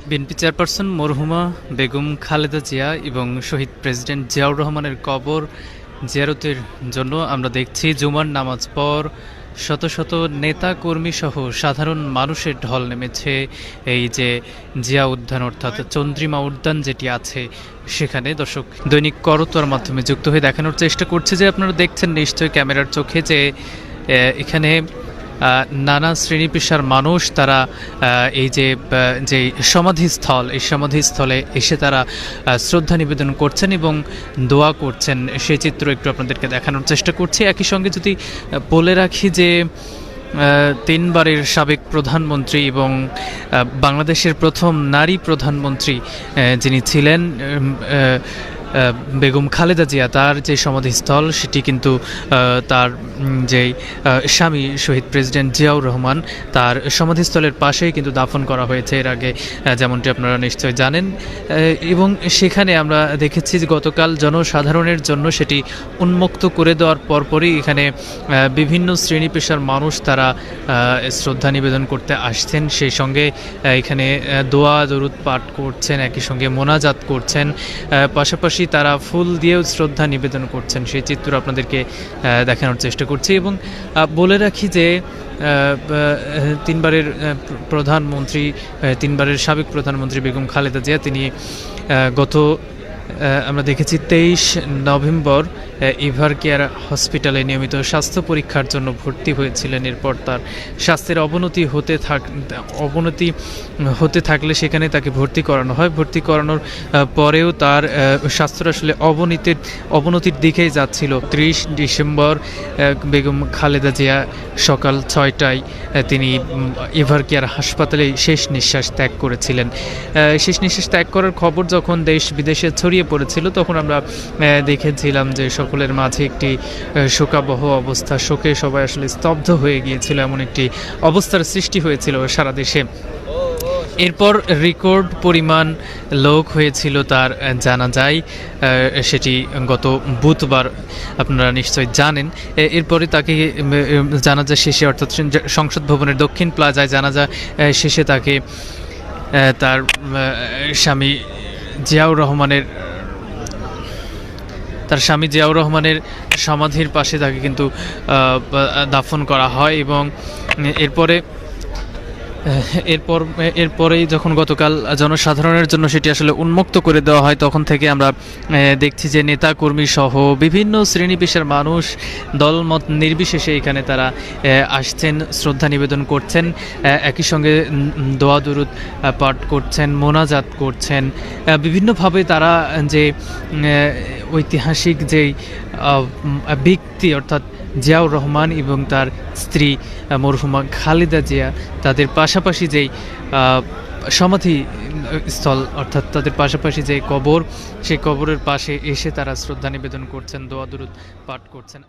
BNP chairperson মরহুমা Begum Khaleda Zia এবং শহীদ president Ziaur রহমানের কবর জিয়ারতের জন্য আমরা দেখছি জুমার নামাজ পর শত শত নেতা কর্মী সহ সাধারণ মানুষের ঢল নেমেছে এই যে জিয়া উদ্যান অর্থাৎ চন্দ্রিমা উদ্যান যেটি আছে সেখানে। দর্শক দৈনিক করতোয়ার মাধ্যমে যুক্ত হয়ে দেখানোর চেষ্টা করছে যে আপনারা দেখছেন নিশ্চয়ই ক্যামেরার চোখে যে এখানে নানা শ্রেণী পেশার মানুষ তারা এই যে সমাধিস্থল, এই সমাধিস্থলে এসে তারা শ্রদ্ধা নিবেদন করছেন এবং দোয়া করছেন, সেই চিত্র একটু আপনাদেরকে দেখানোর চেষ্টা করছি। একই সঙ্গে যদি বলে রাখি যে তিনবারের সাবেক প্রধানমন্ত্রী এবং বাংলাদেশের প্রথম নারী প্রধানমন্ত্রী যিনি ছিলেন বেগম খালেদা জিয়া, তার যে সমাধিস্থল সেটি কিন্তু তার যেই স্বামী শহীদ প্রেসিডেন্ট জিয়াউর রহমান তার সমাধিস্থলের পাশেই কিন্তু দাফন করা হয়েছে এর আগে, যেমনটি আপনারা নিশ্চয় জানেন। এবং সেখানে আমরা দেখেছি যে গতকাল জনসাধারণের জন্য সেটি উন্মুক্ত করে দেওয়ার পরপরই এখানে বিভিন্ন শ্রেণী পেশার মানুষ তারা শ্রদ্ধা নিবেদন করতে আসছেন, সেই সঙ্গে এখানে দোয়া দরুদ পাঠ করছেন, একই সঙ্গে মোনাজাত করছেন, পাশাপাশি তারা ফুল দিয়েও শ্রদ্ধা নিবেদন করছেন, সেই চিত্র আপনাদেরকে দেখানোর চেষ্টা করছি। এবং বলে রাখি যে তিনবারের সাবেক প্রধানমন্ত্রী বেগম খালেদা জিয়া তিনি আমরা দেখেছি 23 নভেম্বর ইভার কেয়ার হসপিটালে নিয়মিত স্বাস্থ্য পরীক্ষার জন্য ভর্তি হয়েছিলেন। এরপর তার স্বাস্থ্যের অবনতি হতে থাকলে সেখানে তাকে ভর্তি করানো হয়। ভর্তি করানোর পরেও তার স্বাস্থ্যটা আসলে অবনতির দিকেই যাচ্ছিল। 30 ডিসেম্বর বেগম খালেদা জিয়া সকাল 6টায় তিনি ইভার কেয়ার হাসপাতালে শেষ নিঃশ্বাস ত্যাগ করেছিলেন। শেষ নিঃশ্বাস ত্যাগ করার খবর যখন দেশ বিদেশে ছড়িয়ে পড়েছিল তখন আমরা দেখেছিলাম যে সকলের মাঝে একটি শোকাবহ অবস্থা, শোকে সবাই আসলে স্তব্ধ হয়ে গিয়েছিল, এমন একটি অবস্থার সৃষ্টি হয়েছিল সারা দেশে। এরপর রেকর্ড পরিমাণ লোক হয়েছিল তার জানাজায়, সেটি গত বুধবার আপনারা নিশ্চয় জানেন। এরপরে তাকে জানাজা শেষে অর্থাৎ সংসদ ভবনের দক্ষিণ প্লাজায় জানাজা শেষে তাকে তার স্বামী জিয়াউর রহমানের সমাধির পাশে তাকে কিন্তু দাফন করা হয়। এবং এরপরেই যখন গতকাল জনসাধারণের জন্য সেটি আসলে উন্মুক্ত করে দেওয়া হয় তখন থেকে আমরা দেখছি যে নেতা কর্মী সহ বিভিন্ন শ্রেণী পেশার মানুষ দলমত নির্বিশেষে এখানে তারা আসছেন, শ্রদ্ধা নিবেদন করছেন, একই সঙ্গে দোয়া দরুদ পাঠ করছেন, মোনাজাত করছেন। বিভিন্নভাবে তারা যে ঐতিহাসিক যেই ব্যক্তি অর্থাৎ জিয়াউর রহমান এবং তার স্ত্রী মরহুমা খালেদা জিয়া, তাদের পাশাপাশি যেই সমাধিস্থল অর্থাৎ তাদের পাশাপাশি যে কবর, সেই কবরের পাশে এসে তারা শ্রদ্ধা নিবেদন করছেন, দোয়া দরুদ পাঠ করছেন।